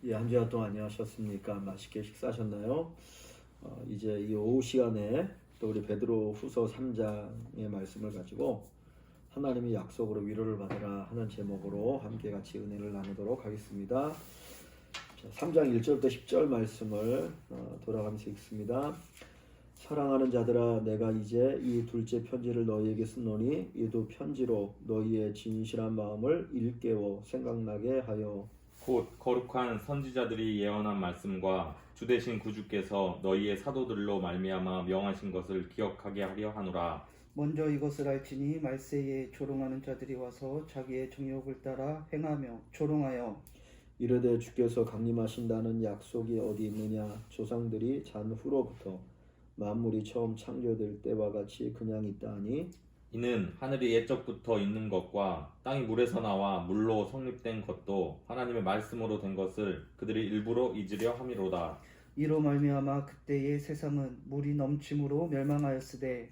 예, 한 주간 동안 안녕하셨습니까? 맛있게 식사하셨나요? 이제 이 오후 시간에 또 우리 베드로 후서 3장의 말씀을 가지고 하나님이 약속으로 위로를 받으라 하는 제목으로 함께 같이 은혜를 나누도록 하겠습니다. 자, 3장 1절부터 10절 말씀을 돌아가면서 읽습니다. 사랑하는 자들아, 내가 이제 이 둘째 편지를 너희에게 쓰노니 이 두 편지로 너희의 진실한 마음을 일깨워 생각나게 하여 곧 거룩한 선지자들이 예언한 말씀과 주 되신 구주께서 너희의 사도들로 말미암아 명하신 것을 기억하게 하려 하노라. 먼저 이것을 알지니 말세에 조롱하는 자들이 와서 자기의 정욕을 따라 행하며 조롱하여 이르되 주께서 강림하신다는 약속이 어디 있느냐? 조상들이 잔 후로부터 만물이 처음 창조될 때와 같이 그냥 있다하니 이는 하늘이 옛적부터 있는 것과 땅이 물에서 나와 물로 성립된 것도 하나님의 말씀으로 된 것을 그들이 일부러 잊으려 함이로다. 이로 말미암아 그때의 세상은 물이 넘침으로 멸망하였으되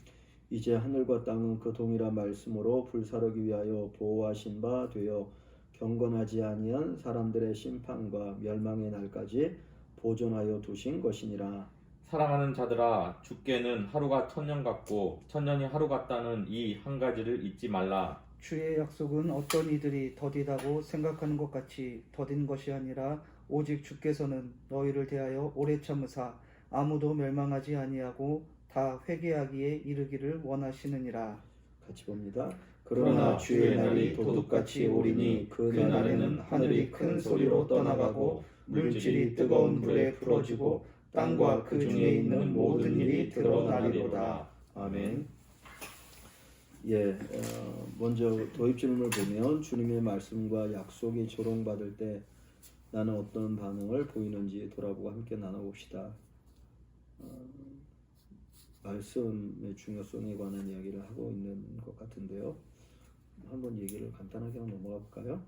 이제 하늘과 땅은 그 동일한 말씀으로 불사르기 위하여 보호하신 바 되어 경건하지 아니한 사람들의 심판과 멸망의 날까지 보존하여 두신 것이니라. 사랑하는 자들아, 주께는 하루가 천년 같고 천년이 하루 같다는 이 한 가지를 잊지 말라. 주의 약속은 어떤 이들이 더디다고 생각하는 것 같이 더딘 것이 아니라 오직 주께서는 너희를 대하여 오래 참으사 아무도 멸망하지 아니하고 다 회개하기에 이르기를 원하시느니라. 같이 봅니다. 그러나 주의 날이 도둑같이 오리니 그 날에는 하늘이 큰 소리로 떠나가고 물질이 뜨거운 불에 풀어지고 땅과 그 중에 있는 모든 일이 드러나리로다. 아멘. 예, 먼저 도입질문을 보면 주님의 말씀과 약속이 조롱받을 때 나는 어떤 반응을 보이는지 돌아보고 함께 나눠봅시다. 말씀의 중요성에 관한 이야기를 하고 있는 것 같은데요. 한번 얘기를 간단하게 한번 넘어가 볼까요?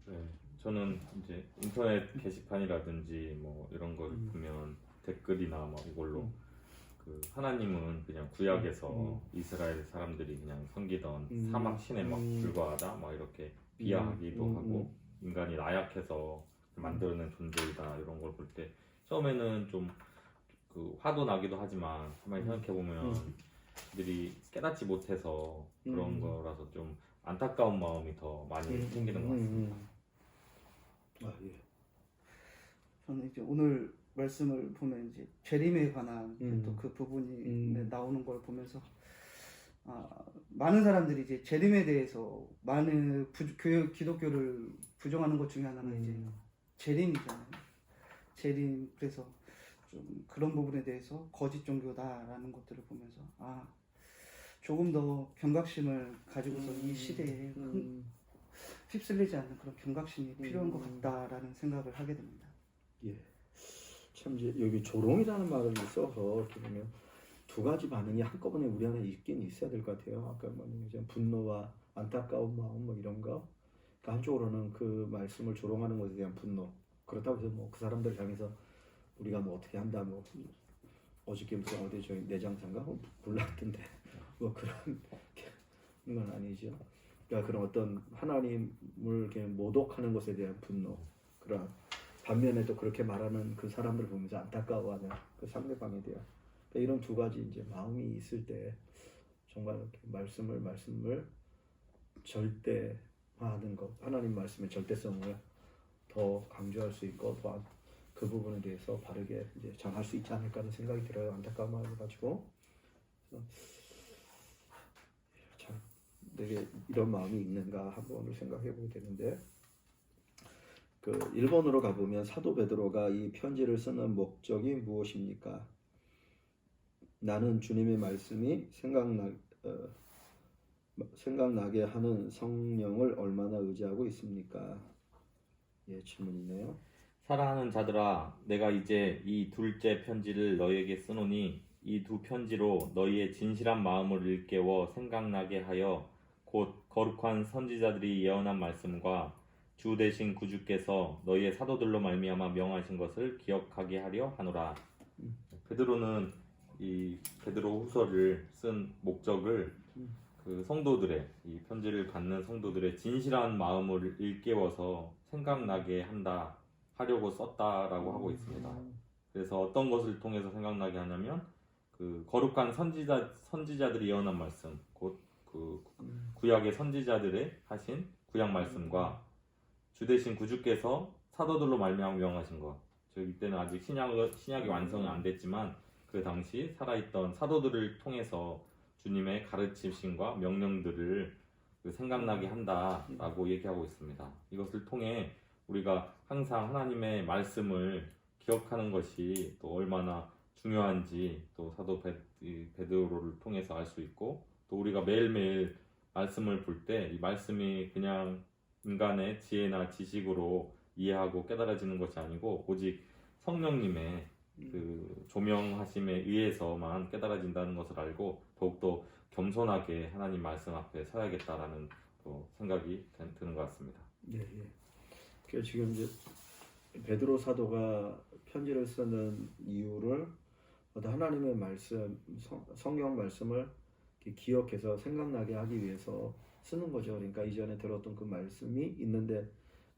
네, 저는 이제 인터넷 게시판이라든지 뭐 이런 걸 보면 댓글이나 뭐 이걸로 그 하나님은 그냥 구약에서 이스라엘 사람들이 그냥 섬기던 사막 신에 막 불과하다 막 이렇게 비하하기도 하고 인간이 나약해서 만들어낸 존재이다 이런 걸 볼 때 처음에는 좀 그 화도 나기도 하지만 가만히 생각해 보면 그들이 깨닫지 못해서 그런 거라서 좀 안타까운 마음이 더 많이 생기는 것 같습니다. 아, 예. 저는 이제 오늘 말씀을 보면 이제 재림에 관한 또 그 부분이 나오는 걸 보면서 많은 사람들이 이제 재림에 대해서 많은 기독교를 부정하는 것 중에 하나가 이제 재림이잖아요. 재림, 그래서 좀 그런 부분에 대해서 거짓 종교다라는 것들을 보면서 조금 더 경각심을 가지고서 이 시대에 휩쓸리지 않는 그런 경각심이 필요한 것 같다라는 생각을 하게 됩니다. 예. 참 이제 여기 조롱이라는 말을 써서 이렇게 보면 두 가지 반응이 한꺼번에 우리 안에 있긴 있어야 될 것 같아요. 아까 뭐 분노와 안타까운 마음 뭐 이런 거. 그러니까 한쪽으로는 그 말씀을 조롱하는 것에 대한 분노. 그렇다고 해서 뭐 그 사람들을 향해서 우리가 뭐 어떻게 한다 뭐 어저께 무슨 어디 저희 내장산가 불났던데 뭐 그런 건 아니죠. 그러니까 그런 어떤 하나님을 이렇게 모독하는 것에 대한 분노, 그런 반면에 또 그렇게 말하는 그 사람들을 보면서 안타까워하는 그 상대방에 대한 그러니까 이런 두 가지 이제 마음이 있을 때 정말 이렇게 말씀을 절대화하는 것, 하나님 말씀의 절대성을 더 강조할 수 있고 또한 그 부분에 대해서 바르게 이제 전할 수 있지 않을까 하는 생각이 들어요. 안타까운 마음을 가지고. 참 내게 이런 마음이 있는가 한번 생각해 보게 되는데, 그 일본으로 가보면 사도 베드로가 이 편지를 쓰는 목적이 무엇입니까? 나는 주님의 말씀이 생각나게 하는 성령을 얼마나 의지하고 있습니까? 예, 질문이네요. 사랑하는 자들아, 내가 이제 이 둘째 편지를 너희에게 쓰노니 이 두 편지로 너희의 진실한 마음을 일깨워 생각나게 하여 곧 거룩한 선지자들이 예언한 말씀과 주 되신 구주께서 너희의 사도들로 말미암아 명하신 것을 기억하게 하려 하노라. 베드로는 이 베드로 후서를 쓴 목적을 그 성도들의 이 편지를 받는 성도들의 진실한 마음을 일깨워서 생각나게 한다 하려고 썼다라고 하고 있습니다. 그래서 어떤 것을 통해서 생각나게 하냐면 그 거룩한 선지자들이 예언한 말씀, 곧 그 구약의 선지자들의 하신 구약 말씀과 주 대신 구주께서 사도들로 말미암아 명하신 것. 즉 이때는 아직 신약이 완성이 안 됐지만 그 당시 살아있던 사도들을 통해서 주님의 가르치심과 명령들을 생각나게 한다라고 얘기하고 있습니다. 이것을 통해 우리가 항상 하나님의 말씀을 기억하는 것이 또 얼마나 중요한지 또 사도 베드로를 통해서 알 수 있고, 또 우리가 매일매일 말씀을 볼 때 이 말씀이 그냥 인간의 지혜나 지식으로 이해하고 깨달아지는 것이 아니고 오직 성령님의 그 조명하심에 의해서만 깨달아진다는 것을 알고 더욱더 겸손하게 하나님 말씀 앞에 서야겠다라는 또 생각이 드는 것 같습니다. 예, 예. 그 지금 이제 베드로 사도가 편지를 쓰는 이유를 어떤 하나님의 말씀, 성경 말씀을 이렇게 기억해서 생각나게 하기 위해서 쓰는 거죠. 그러니까 이전에 들었던 그 말씀이 있는데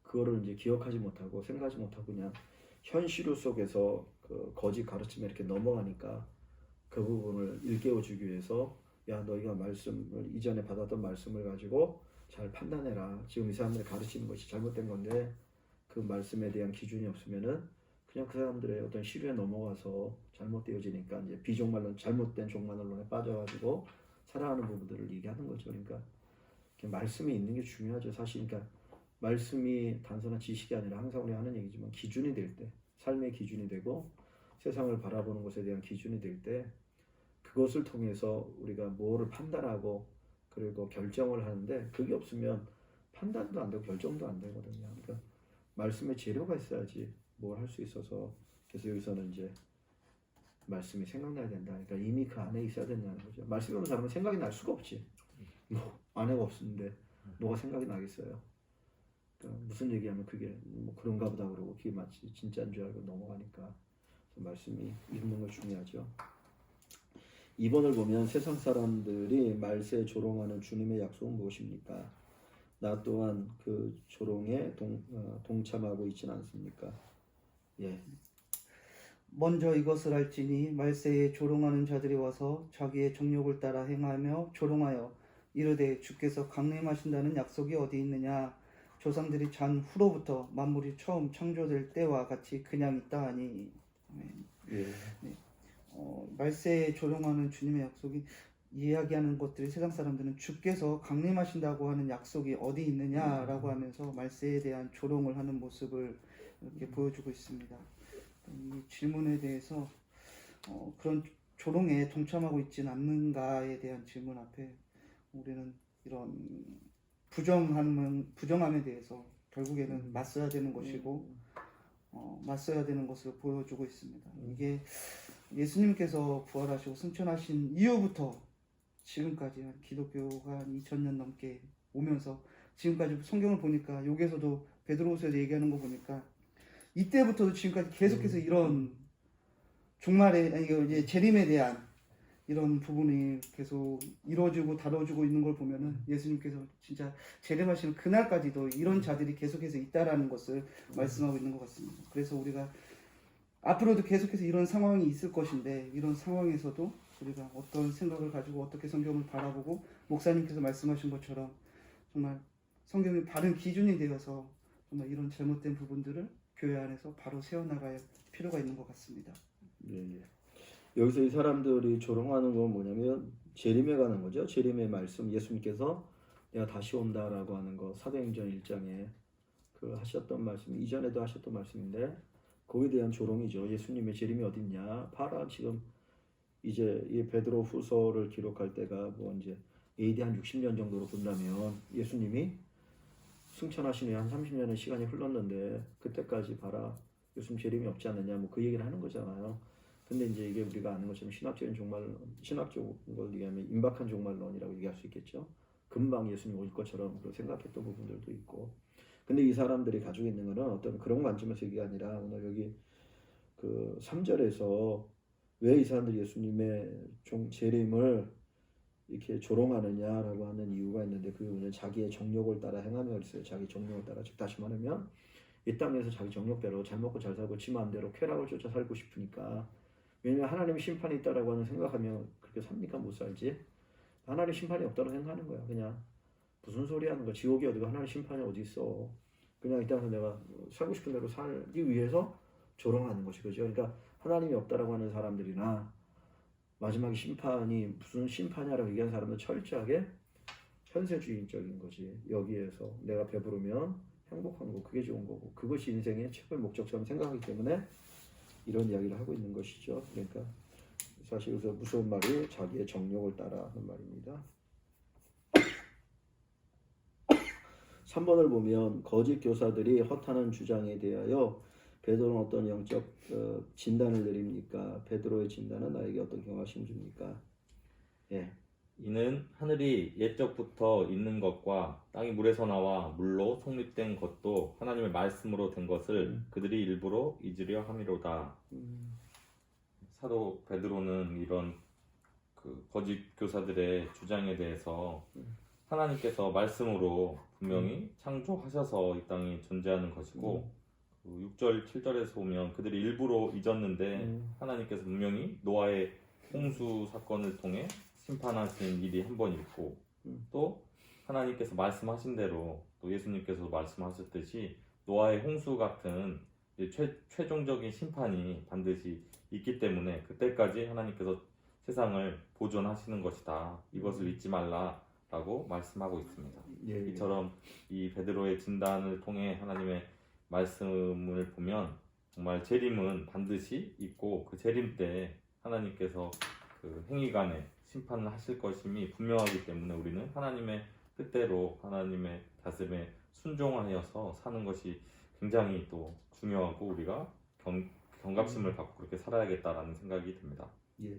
그거를 이제 기억하지 못하고 생각하지 못하고 그냥 현실 속에서 그 거짓 가르침에 이렇게 넘어가니까 그 부분을 일깨워주기 위해서 야, 너희가 말씀을 이전에 받았던 말씀을 가지고 잘 판단해라. 지금 이 사람들이 가르치는 것이 잘못된 건데 그 말씀에 대한 기준이 없으면은 그냥 그 사람들의 어떤 시류에 넘어가서 잘못되어지니까 이제 비종말론, 잘못된 종말론에 빠져가지고 살아가는 부분들을 얘기하는 거죠. 그러니까 말씀이 있는 게 중요하죠. 사실 그러니까 말씀이 단순한 지식이 아니라 항상 우리 하는 얘기지만 기준이 될 때, 삶의 기준이 되고 세상을 바라보는 것에 대한 기준이 될 때 그것을 통해서 우리가 뭐를 판단하고 그리고 결정을 하는데 그게 없으면 판단도 안 되고 결정도 안 되거든요. 그러니까 말씀의 재료가 있어야지 뭘 할 수 있어서, 그래서 여기서는 이제 말씀이 생각나야 된다. 그러니까 이미 그 안에 있어야 된다는 거죠. 말씀이 없는 사람은 생각이 날 수가 없지. 뭐 안에가 없는데 뭐가 생각이 나겠어요. 그러니까 무슨 얘기하면 그게 뭐 그런가 보다 그러고 그게 마치 진짜인 줄 알고 넘어가니까 말씀이 읽는 거 중요하죠. 2번을 보면 세상 사람들이 말세에 조롱하는 주님의 약속은 무엇입니까? 나 또한 그 조롱에 동참하고 있지는 않습니까? 예. 먼저 이것을 알지니 말세에 조롱하는 자들이 와서 자기의 정욕을 따라 행하며 조롱하여 이르되 주께서 강림하신다는 약속이 어디 있느냐? 조상들이 잔 후로부터 만물이 처음 창조될 때와 같이 그냥 있다 하니. 아멘. 예. 네. 말세에 조롱하는 주님의 약속이 이야기하는 것들이 세상 사람들은 주께서 강림하신다고 하는 약속이 어디 있느냐라고 하면서 말세에 대한 조롱을 하는 모습을 이렇게 보여주고 있습니다. 이 질문에 대해서 그런 조롱에 동참하고 있지는 않는가에 대한 질문 앞에 우리는 이런 부정함에 대해서 결국에는 맞서야 되는 것이고 맞서야 되는 것을 보여주고 있습니다. 이게 예수님께서 부활하시고 승천하신 이후부터 지금까지 기독교가 한 2000년 넘게 오면서 지금까지 성경을 보니까 여기에서도 베드로후서에서 얘기하는 거 보니까 이때부터도 지금까지 계속해서 이런 종말에 이제 재림에 대한 이런 부분이 계속 이루어지고 다뤄지고 있는 걸 보면은 예수님께서 진짜 재림하시는 그날까지도 이런 자들이 계속해서 있다라는 것을 말씀하고 있는 것 같습니다. 그래서 우리가 앞으로도 계속해서 이런 상황이 있을 것인데 이런 상황에서도 우리가 어떤 생각을 가지고 어떻게 성경을 바라보고 목사님께서 말씀하신 것처럼 정말 성경이 바른 기준이 되어서 정말 이런 잘못된 부분들을 교회 안에서 바로 세워나갈 필요가 있는 것 같습니다. 예, 예. 여기서 이 사람들이 조롱하는 건 뭐냐면 재림에 관한 거죠. 재림의 말씀, 예수님께서 내가 다시 온다라고 하는 거 사도행전 1장에 그 하셨던 말씀, 이전에도 하셨던 말씀인데 거기에 대한 조롱이죠. 예수님의 재림이 어딨냐? 봐라, 지금 이제 이 베드로 후서를 기록할 때가 뭐 이제 AD 한 60년 정도로 본다면 예수님이 승천하신 후에 한 30년의 시간이 흘렀는데 그때까지 봐라, 예수님 재림이 없지 않느냐, 뭐 그 얘기를 하는 거잖아요. 근데 이제 이게 우리가 아는 것처럼 신학적인 종말론, 신학적인 걸 얘기하면 임박한 종말론이라고 얘기할 수 있겠죠. 금방 예수님 올 것처럼 생각했던 부분들도 있고. 근데 이 사람들이 가지고 있는 거는 어떤 그런 관점에서 얘기가 아니라 오늘 여기 그 3절에서 왜 이 사람들이 예수님의 재림을 이렇게 조롱하느냐라고 하는 이유가 있는데 그게 뭐냐면 자기의 정욕을 따라 행하며 있어요. 자기 정욕을 따라. 즉 다시 말하면 이 땅에서 자기 정력대로 잘 먹고 잘 살고 지 마음대로 쾌락을 쫓아 살고 싶으니까. 왜냐면 하나님의 심판이 있다라고 하는 생각하면 그렇게 삽니까? 못 살지. 하나님 심판이 없다고 생각하는 거야. 그냥 무슨 소리 하는 거야. 지옥이 어디고 하나님 심판이 어디 있어. 그냥 이 땅에서 내가 살고 싶은 대로 살기 위해서 조롱하는 것이 그죠. 그러니까 하나님이 없다라고 하는 사람들이나 마지막 심판이 무슨 심판이라고 얘기하는 사람은 철저하게 현세주의적인 거지. 여기에서 내가 배부르면 행복한 거 그게 좋은 거고 그것이 인생의 최고의 목적처럼 생각하기 때문에 이런 이야기를 하고 있는 것이죠. 그러니까 사실 여기서 무서운 말이 자기의 정욕을 따라 하는 말입니다. 3번을 보면 거짓 교사들이 허탄한 주장에 대하여 베드로는 어떤 영적 진단을 내립니까? 베드로의 진단은 나에게 어떤 경각심을 줍니까? 예. 이는 하늘이 옛적부터 있는 것과 땅이 물에서 나와 물로 성립된 것도 하나님의 말씀으로 된 것을 그들이 일부러 잊으려 함이로다. 사도 베드로는 이런 그 거짓 교사들의 주장에 대해서 하나님께서 말씀으로 분명히 창조하셔서 이 땅이 존재하는 것이고 6절 7절에서 보면 그들이 일부러 잊었는데 하나님께서 분명히 노아의 홍수 사건을 통해 심판하신 일이 한 번 있고 또 하나님께서 말씀하신 대로 또 예수님께서 말씀하셨듯이 노아의 홍수 같은 최종적인 심판이 반드시 있기 때문에 그때까지 하나님께서 세상을 보존하시는 것이다. 이것을 잊지 말라라고 말씀하고 있습니다. 예. 이처럼 이 베드로의 진단을 통해 하나님의 말씀을 보면 정말 재림은 반드시 있고 그 재림 때 하나님께서 그 행위간에 심판을 하실 것임이 분명하기 때문에 우리는 하나님의 뜻대로 하나님의 다스림에 순종하여서 사는 것이 굉장히 또 중요하고 우리가 경각심을 갖고 그렇게 살아야겠다라는 생각이 듭니다. 예.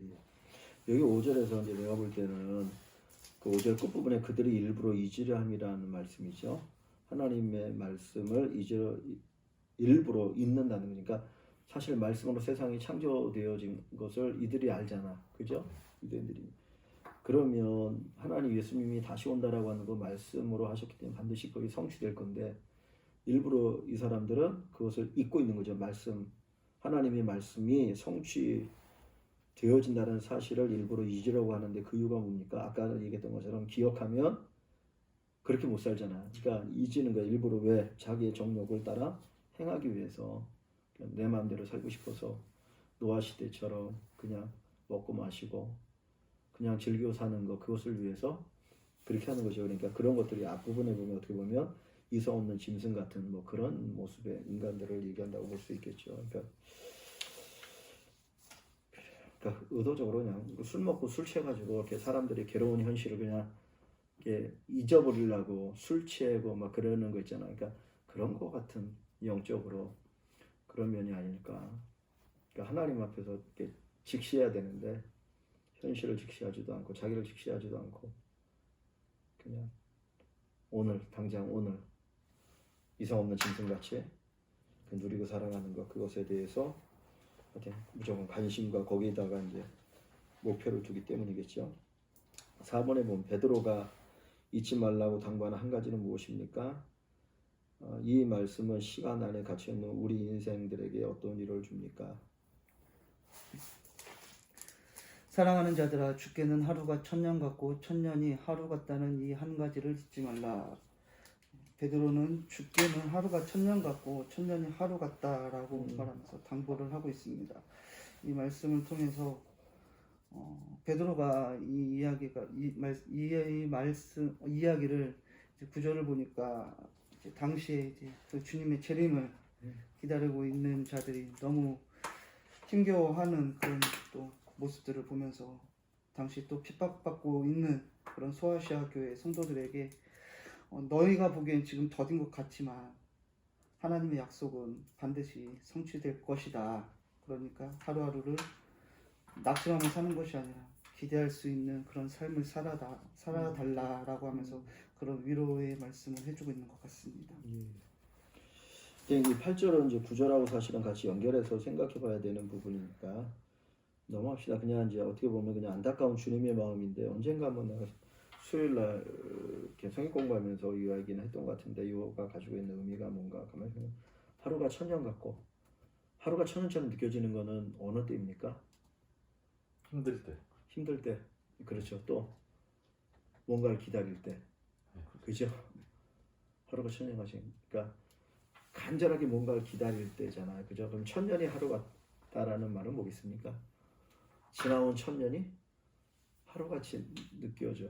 여기 5절에서 이제 내가 볼 때는 그 5절 끝부분에 그들이 일부러 잊으려 함이라는 말씀이죠. 하나님의 말씀을 일부러 잊는다는 거니까 사실 말씀으로 세상이 창조되어진 것을 이들이 알잖아. 그죠? 유대인들이. 그러면 하나님 예수님이 다시 온다라고 하는 거 말씀으로 하셨기 때문에 반드시 거기 성취될 건데 일부러 이 사람들은 그것을 잊고 있는 거죠. 하나님의 말씀이 성취되어진다는 사실을 일부러 잊으려고 하는데 그 이유가 뭡니까? 아까 얘기했던 것처럼 기억하면 그렇게 못 살잖아. 그러니까 잊는 거야. 일부러 왜? 자기의 정욕을 따라 행하기 위해서 내 마음대로 살고 싶어서 노아 시대처럼 그냥 먹고 마시고 그냥 즐겨 사는 거 그것을 위해서 그렇게 하는 거죠. 그러니까 그런 것들이 앞부분에 보면 어떻게 보면 이성 없는 짐승 같은 뭐 그런 모습의 인간들을 얘기한다고 볼 수 있겠죠. 그러니까 의도적으로 그냥 술 먹고 술 취해가지고 이렇게 사람들이 괴로운 현실을 그냥 이렇게 잊어버리려고 술 취하고 막 그러는 거 있잖아. 그러니까 그런 거 같은 영적으로 그런 면이 아닐까. 그러니까 하나님 앞에서 이렇게 직시해야 되는데 현실을 직시하지도 않고 자기를 직시하지도 않고 그냥 당장 오늘 이상 없는 짐승같이 누리고 살아가는 것 그것에 대해서 무조건 관심과 거기에다가 이제 목표를 두기 때문이겠죠. 4번에 보면 베드로가 잊지 말라고 당부하는 한 가지는 무엇입니까? 이 말씀은 시간 안에 갇혀있는 우리 인생들에게 어떤 위로를 줍니까? 사랑하는 자들아 주께는 하루가 천년 같고 천년이 하루 같다는 이 한 가지를 잊지 말라. 베드로는 주께는 하루가 천년 같고 천년이 하루 같다라고 말하면서 당부를 하고 있습니다. 이 말씀을 통해서 베드로가 이 이야기를 구절을 보니까 이제 당시에 이제 그 주님의 재림을 기다리고 있는 자들이 너무 힘겨워하는 그런 또 모습들을 보면서 당시 또 핍박받고 있는 그런 소아시아 교회 성도들에게 너희가 보기엔 지금 더딘 것 같지만 하나님의 약속은 반드시 성취될 것이다. 그러니까 하루하루를 낙심하며 사는 것이 아니라 기대할 수 있는 그런 삶을 살아달라라고 하면서 그런 위로의 말씀을 해주고 있는 것 같습니다. 이 8절은 이제 9절하고 사실은 같이 연결해서 생각해봐야 되는 부분이니까 넘어갑시다. 그냥 이제 어떻게 보면 그냥 안타까운 주님의 마음인데 언젠가 한번 내가 수요일날 이렇게 성경 공부하면서 이 이야기는 했던 것 같은데 이거가 가지고 있는 의미가 뭔가 가만히 하루가 천년 같고 하루가 천년처럼 느껴지는 거는 어느 때입니까? 힘들 때. 힘들 때. 그렇죠. 또 뭔가를 기다릴 때. 그죠? 하루가 천년 같이. 그러니까 간절하게 뭔가를 기다릴 때잖아요. 그죠? 그럼 천년이 하루 같다라는 말은 뭐겠습니까? 지나온 천년이 하루같이 느껴져.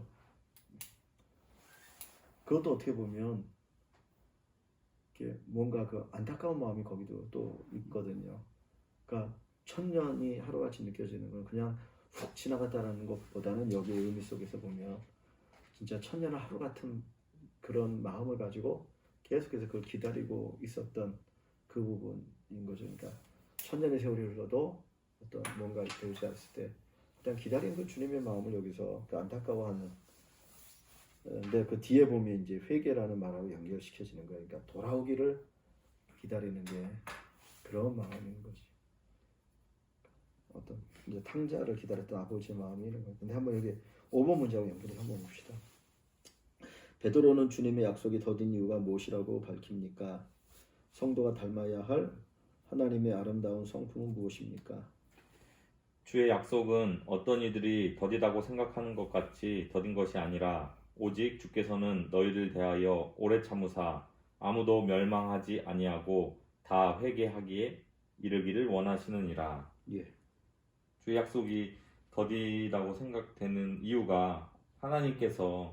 그것도 어떻게 보면 이렇게 뭔가 그 안타까운 마음이 거기도 또 있거든요. 그러니까 천년이 하루같이 느껴지는 건 그냥 훅 지나갔다라는 것보다는 여기의 의미 속에서 보면 진짜 천년을 하루 같은 그런 마음을 가지고 계속해서 그걸 기다리고 있었던 그 부분인 거죠. 그러니까 천년의 세월이 흘러도 어떤 뭔가 되지 않았을 때 일단 기다리는 그 주님의 마음을 여기서 그 안타까워하는. 근데 그 뒤에 보면 이제 회개라는 말하고 연결시켜지는 거예요. 그러니까 돌아오기를 기다리는 게 그런 마음인 거지. 어떤 이제 탕자를 기다렸던 아버지의 마음이 이런 거예요. 근데 한번 여기 5번 문제하고 연결을 한번 봅시다. 베드로는 주님의 약속이 더딘 이유가 무엇이라고 밝힙니까? 성도가 닮아야 할 하나님의 아름다운 성품은 무엇입니까? 주의 약속은 어떤 이들이 더디다고 생각하는 것 같이 더딘 것이 아니라 오직 주께서는 너희를 대하여 오래 참으사 아무도 멸망하지 아니하고 다 회개하기에 이르기를 원하시느니라. 예. 주의 약속이 더디다고 생각되는 이유가 하나님께서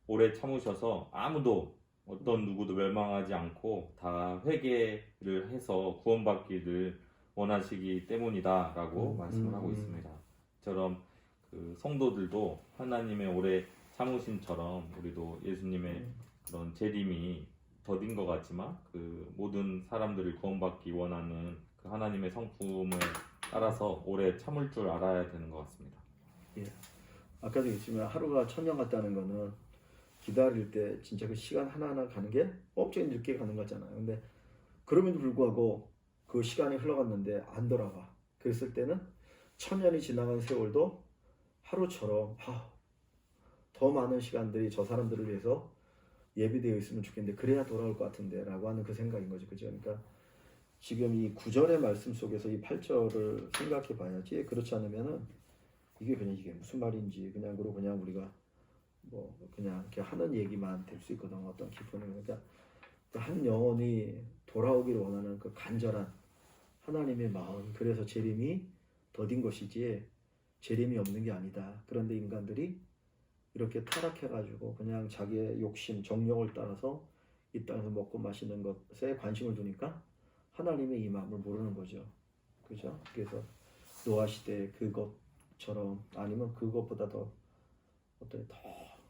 오래 참으셔서 아무도 어떤 누구도 멸망하지 않고 다 회개를 해서 구원받기를 원하시기 때문이다라고 말씀을 하고 있습니다. 저처럼 그 성도들도 하나님의 오래 참으심처럼 우리도 예수님의 그런 재림이 더딘 것 같지만 그 모든 사람들을 구원받기 원하는 그 하나님의 성품을 따라서 오래 참을 줄 알아야 되는 것 같습니다. 예. 아까도 얘기했지만 하루가 천년 같다는 거는 기다릴 때 진짜 그 시간 하나하나 가는 게 엄청 늦게 가는 거잖아요. 근데 그럼에도 불구하고 그 시간이 흘러갔는데 안 돌아와. 그랬을 때는 천년이 지나간 세월도 하루처럼 더 많은 시간들이 저 사람들을 위해서 예비되어 있으면 좋겠는데 그래야 돌아올 것 같은데 라고 하는 그 생각인 거죠. 그죠? 그러니까 지금 이 9절의 말씀 속에서 이 8절을 생각해 봐야지. 그렇지 않으면은 이게 무슨 말인지 그냥 우리가 뭐 그냥 이렇게 하는 얘기만 될 수 있거든. 어떤 기쁨을. 그러니까 한 영혼이 돌아오기를 원하는 그 간절한 하나님의 마음. 그래서 재림이 더딘 것이지 재림이 없는 게 아니다. 그런데 인간들이 이렇게 타락해가지고 그냥 자기의 욕심, 정욕을 따라서 이 땅에서 먹고 마시는 것에 관심을 두니까 하나님의 이 마음을 모르는 거죠. 그죠? 그래서 노아 시대 그것처럼 아니면 그것보다 더 어떤 더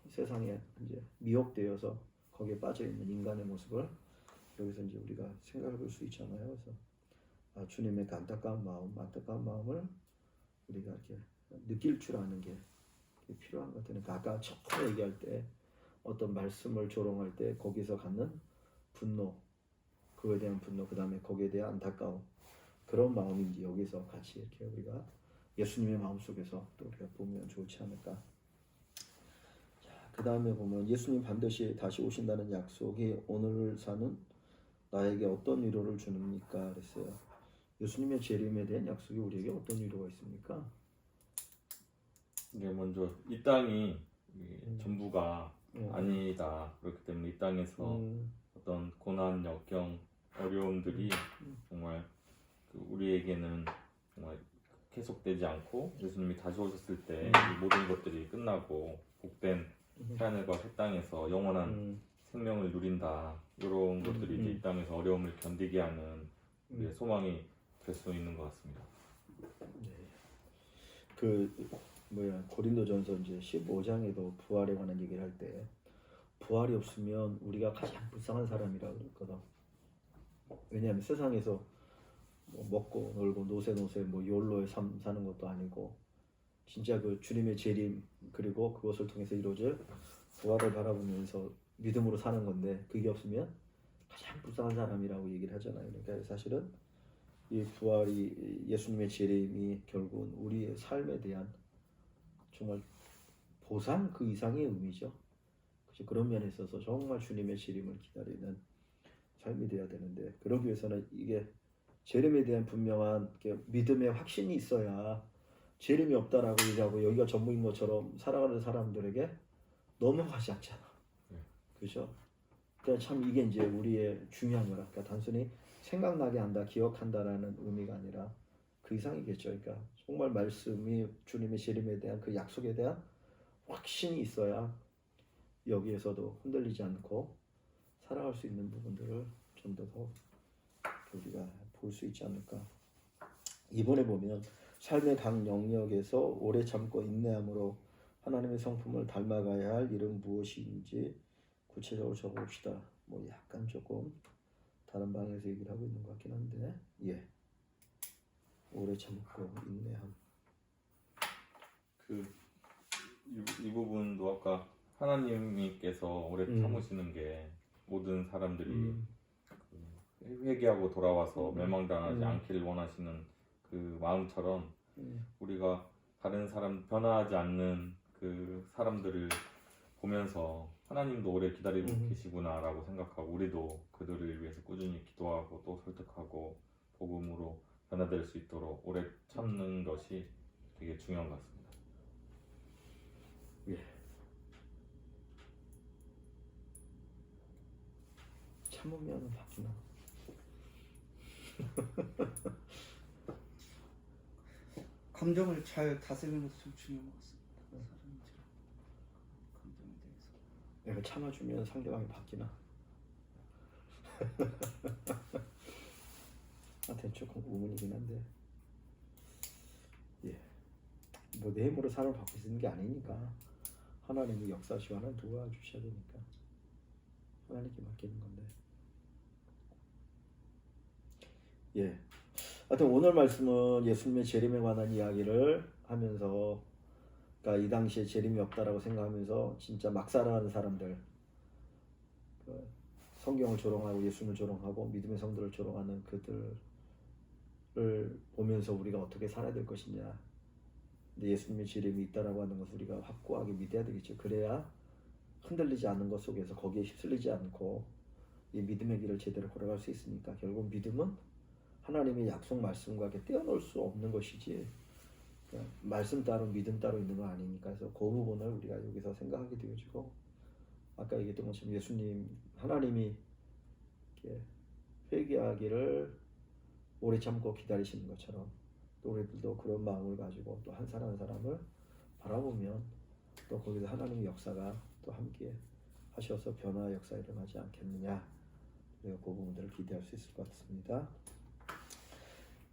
세상에 이제 미혹되어서 거기에 빠져 있는 인간의 모습을 여기서 이제 우리가 생각해 볼 수 있잖아요. 그래서 주님의 그 안타까운 마음을 우리가 이렇게 느낄 줄 아는 게 필요한 것 같아요. 그러니까 아까 처음에 얘기할 때 어떤 말씀을 조롱할 때 거기서 갖는 분노, 그거에 대한 분노, 그 다음에 거기에 대한 안타까움, 그런 마음인지 여기서 같이 이렇게 우리가 예수님의 마음 속에서 또 우리가 보면 좋지 않을까. 그 다음에 보면 예수님 반드시 다시 오신다는 약속이 오늘을 사는 나에게 어떤 위로를 주십니까? 그랬어요. 예수님의 재림에 대한 약속이 우리에게 어떤 위로가 있습니까? 이게 먼저 이 땅이 전부가 아니다. 그렇기 때문에 이 땅에서 어떤 고난, 역경, 어려움들이 정말 우리에게는 정말 계속되지 않고 예수님이 다시 오셨을 때 이 모든 것들이 끝나고 복된 하늘과 새 땅에서 영원한 생명을 누린다. 이런 것들이 이제 이 땅에서 어려움을 견디게 하는 우리의 소망이 될 수 있는 것 같습니다. 네. 고린도전서 이제 15장에도 부활에 관한 얘기를 할 때 부활이 없으면 우리가 가장 불쌍한 사람이라고 그랬거든. 왜냐하면 세상에서 뭐 먹고 놀고 노세 뭐 욜로의 삶 사는 것도 아니고 진짜 그 주님의 재림 그리고 그것을 통해서 이루어질 부활을 바라보면서 믿음으로 사는 건데 그게 없으면 가장 불쌍한 사람이라고 얘기를 하잖아요. 그러니까 사실은 이 부활이 예수님의 재림이 결국은 우리의 삶에 대한 정말 보상 그 이상의 의미죠. 그래서 그런 면에 있어서 정말 주님의 재림을 기다리는 삶이 돼야 되는데 그러기 위해서는 이게 재림에 대한 분명한 믿음의 확신이 있어야 재림이 없다라고 얘기하고 여기가 전부인 것처럼 살아가는 사람들에게 넘어가지 않잖아. 그죠? 그러니까 참 이게 이제 우리의 중요한 거라. 그러니까 단순히 생각나게 한다, 기억한다라는 의미가 아니라 그 이상이겠죠. 그러니까 정말 말씀이 주님의 재림에 대한 그 약속에 대한 확신이 있어야 여기에서도 흔들리지 않고 살아갈 수 있는 부분들을 좀 더 우리가 볼 수 있지 않을까. 이번에 보면 삶의 각 영역에서 오래 참고 인내함으로 하나님의 성품을 닮아가야 할 일은 무엇인지 구체적으로 적어봅시다. 뭐 약간 조금 다른 방에서 얘기를 하고 있는 것 같긴 한데, 예, 오래 참고 인내함. 이 부분도 아까 하나님께서 오래 참으시는 게 모든 사람들이 회개하고 돌아와서 멸망당하지 않기를 원하시는 그 마음처럼 우리가 다른 사람 변화하지 않는 그 사람들을 보면서 하나님도 오래 기다리고 계시구나라고 생각하고 우리도 그들을 위해서 꾸준히 기도하고 또 설득하고 복음으로 변화될 수 있도록 오래 참는 것이 되게 중요한 것 같습니다. 예. 참으면 바뀌나? 감정을 잘 다스리는 것도 좀 중요한 것 같습니다. 사람들이 감정에 대해서. 내가 참아주면 상대방이 바뀌나? 나한테 조금 의문이긴 한데, 예, 뭐 내 힘으로 사람을 바꿀 수 있는 게 아니니까 하나님이 역사하시고 하나님 도와주셔야 되니까 하나님께 맡기는 건데, 예. 하여튼 오늘 말씀은 예수님의 재림에 관한 이야기를 하면서, 그러니까 이 당시에 재림이 없다라고 생각하면서 진짜 막 살아가는 사람들, 성경을 조롱하고 예수님을 조롱하고 믿음의 성도를 조롱하는 그들을 보면서 우리가 어떻게 살아야 될 것이냐. 근데 예수님의 재림이 있다라고 하는 것을 우리가 확고하게 믿어야 되겠죠. 그래야 흔들리지 않는 것 속에서 거기에 휩쓸리지 않고 이 믿음의 길을 제대로 걸어갈 수 있으니까 결국 믿음은 하나님의 약속 말씀과 이렇게 떼어놓을 수 없는 것이지 말씀 따로 믿음 따로 있는 건 아니니까. 그래서 그 부분을 우리가 여기서 생각하게 되어지고, 아까 얘기했던 것처럼 예수님 하나님이 이렇게 회개하기를 오래 참고 기다리시는 것처럼 또 우리들도 그런 마음을 가지고 또 한 사람 한 사람을 바라보면 또 거기서 하나님의 역사가 또 함께 하셔서 변화 역사가 일어나지 않겠느냐. 우리가 그 부분들을 기대할 수 있을 것 같습니다.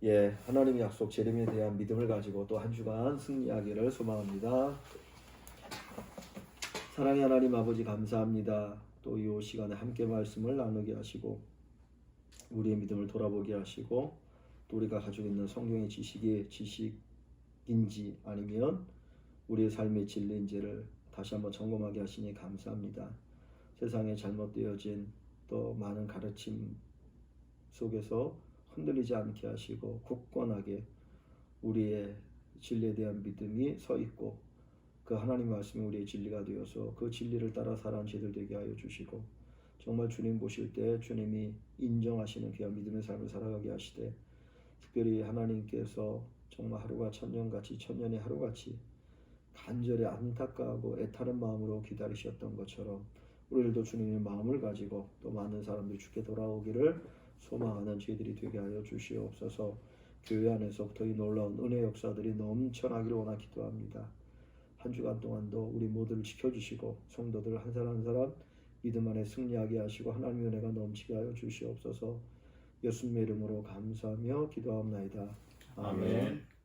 예, 하나님의 약속 재림에 대한 믿음을 가지고 또 한 주간 승리하기를 소망합니다. 사랑의 하나님 아버지 감사합니다. 또 이 시간에 함께 말씀을 나누게 하시고 우리의 믿음을 돌아보게 하시고 또 우리가 가지고 있는 성경의 지식이 지식인지 아니면 우리의 삶의 진리인지를 다시 한번 점검하게 하시니 감사합니다. 세상에 잘못되어진 또 많은 가르침 속에서 흔들리지 않게 하시고 굳건하게 우리의 진리에 대한 믿음이 서 있고 그 하나님 말씀이 우리의 진리가 되어서 그 진리를 따라 살아가는 저희들 되게 하여 주시고 정말 주님 보실 때 주님이 인정하시는 귀한 믿음의 삶을 살아가게 하시되 특별히 하나님께서 정말 하루가 천년같이 천년이 하루같이 간절히 안타까워하고 애타는 마음으로 기다리셨던 것처럼 우리들도 주님의 마음을 가지고 또 많은 사람들이 주께 돌아오기를 소망하는 저희들이 되게 하여 주시옵소서. 교회 안에서부터 이 놀라운 은혜 역사들이 넘쳐나기를 원하 기도합니다. 한 주간 동안도 우리 모두를 지켜주시고 성도들 한 사람 한 사람 믿음 안에 승리하게 하시고 하나님의 은혜가 넘치게 하여 주시옵소서. 예수님의 이름으로 감사하며 기도하옵나이다. 아멘.